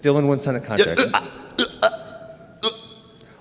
Still in one-sided contract.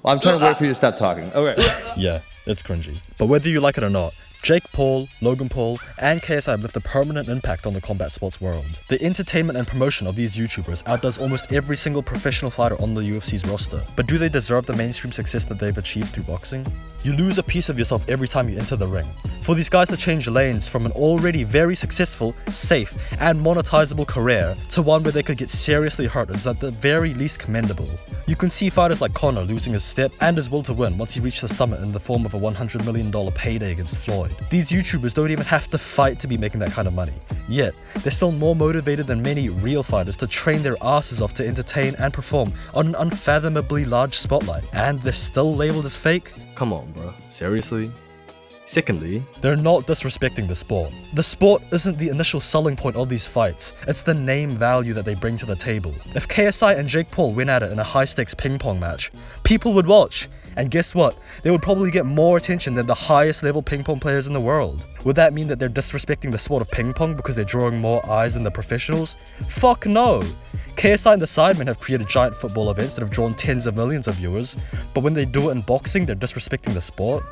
Well, I'm trying to wait for you to stop talking. Okay. Yeah, it's cringy. But whether you like it or not, Jake Paul, Logan Paul, and KSI have left a permanent impact on the combat sports world. The entertainment and promotion of these YouTubers outdoes almost every single professional fighter on the UFC's roster. But do they deserve the mainstream success that they've achieved through boxing? You lose a piece of yourself every time you enter the ring. For these guys to change lanes from an already very successful, safe, and monetizable career to one where they could get seriously hurt is at the very least commendable. You can see fighters like Conor losing his step and his will to win once he reached the summit in the form of a $100 million payday against Floyd. These YouTubers don't even have to fight to be making that kind of money. Yet, they're still more motivated than many real fighters to train their asses off to entertain and perform on an unfathomably large spotlight. And they're still labeled as fake? Come on, bro. Seriously? Secondly, they're not disrespecting the sport. The sport isn't the initial selling point of these fights, it's the name value that they bring to the table. If KSI and Jake Paul went at it in a high-stakes ping-pong match, people would watch. And guess what? They would probably get more attention than the highest level ping-pong players in the world. Would that mean that they're disrespecting the sport of ping-pong because they're drawing more eyes than the professionals? Fuck no! KSI and the Sidemen have created giant football events that have drawn tens of millions of viewers, but when they do it in boxing, they're disrespecting the sport?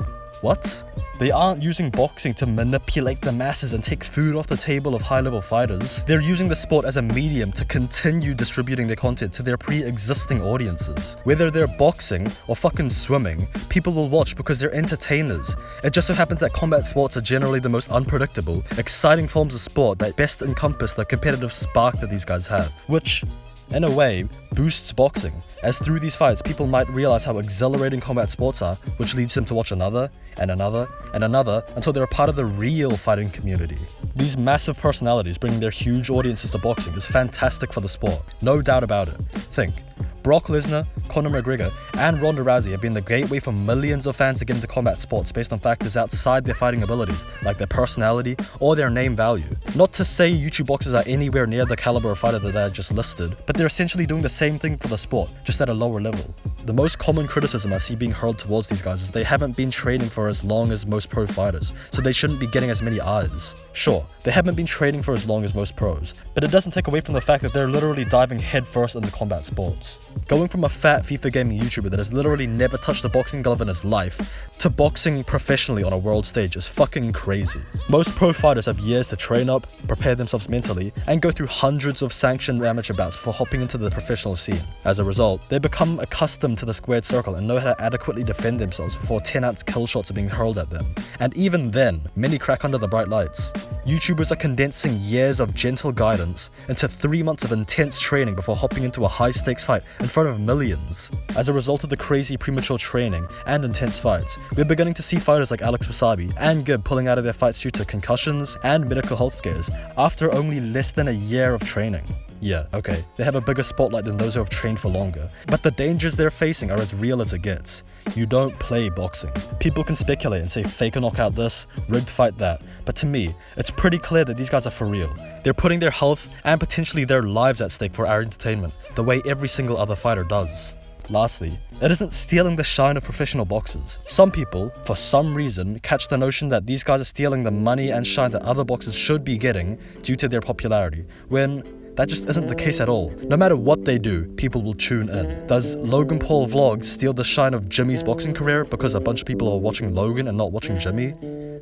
What? They aren't using boxing to manipulate the masses and take food off the table of high-level fighters. They're using the sport as a medium to continue distributing their content to their pre-existing audiences. Whether they're boxing or fucking swimming, people will watch because they're entertainers. It just so happens that combat sports are generally the most unpredictable, exciting forms of sport that best encompass the competitive spark that these guys have. Which, in a way, boosts boxing, as through these fights people might realize how exhilarating combat sports are, which leads them to watch another, and another, and another, until they're a part of the real fighting community. These massive personalities bringing their huge audiences to boxing is fantastic for the sport, no doubt about it. Think, Brock Lesnar, Conor McGregor, and Ronda Rousey have been the gateway for millions of fans to get into combat sports based on factors outside their fighting abilities, like their personality or their name value. Not to say YouTube boxers are anywhere near the caliber of fighter that I just listed, but they're essentially doing the same thing for the sport, just at a lower level. The most common criticism I see being hurled towards these guys is they haven't been training for as long as most pro fighters, so they shouldn't be getting as many eyes. Sure, they haven't been training for as long as most pros, but it doesn't take away from the fact that they're literally diving headfirst into combat sports. Going from a fat FIFA gaming YouTuber that has literally never touched a boxing glove in his life to boxing professionally on a world stage is fucking crazy. Most pro fighters have years to train up, prepare themselves mentally, and go through hundreds of sanctioned amateur bouts before hopping into the professional scene. As a result, they become accustomed to the squared circle and know how to adequately defend themselves before 10-ounce kill shots are being hurled at them. And even then, many crack under the bright lights. YouTubers are condensing years of gentle guidance into 3 months of intense training before hopping into a high-stakes fight in front of millions. As a result of the crazy premature training and intense fights, we're beginning to see fighters like Alex Wasabi and Gibb pulling out of their fights due to concussions and medical health scares after only less than a year of training. Yeah, okay, they have a bigger spotlight than those who have trained for longer, but the dangers they're facing are as real as it gets. You don't play boxing. People can speculate and say fake a knockout this, rigged fight that, but to me, it's pretty clear that these guys are for real. They're putting their health and potentially their lives at stake for our entertainment, the way every single other fighter does. Lastly, it isn't stealing the shine of professional boxers. Some people, for some reason, catch the notion that these guys are stealing the money and shine that other boxers should be getting due to their popularity, when that just isn't the case at all. No matter what they do, people will tune in. Does Logan Paul vlogs steal the shine of Jimmy's boxing career because a bunch of people are watching Logan and not watching Jimmy?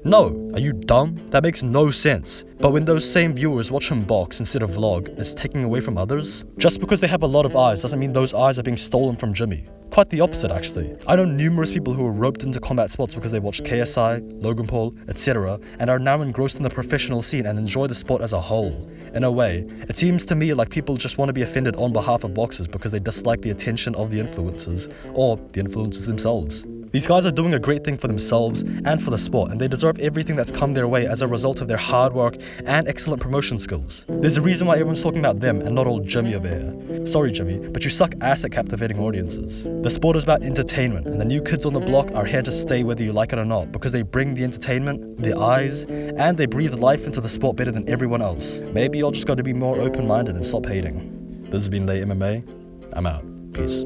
No. Are you dumb? That makes no sense. But when those same viewers watch him box instead of vlog, it's taking away from others? Just because they have a lot of eyes doesn't mean those eyes are being stolen from Jimmy. Quite the opposite, actually. I know numerous people who were roped into combat sports because they watched KSI, Logan Paul, etc., and are now engrossed in the professional scene and enjoy the sport as a whole. In a way, it seems to me like people just want to be offended on behalf of boxers because they dislike the attention of the influencers, or the influencers themselves. These guys are doing a great thing for themselves and for the sport, and they deserve everything that's come their way as a result of their hard work and excellent promotion skills. There's a reason why everyone's talking about them and not old Jimmy over here. Sorry Jimmy, but you suck ass at captivating audiences. The sport is about entertainment, and the new kids on the block are here to stay whether you like it or not, because they bring the entertainment, the eyes, and they breathe life into the sport better than everyone else. Maybe you'll just got to be more open-minded and stop hating. This has been Late MMA. I'm out. Peace.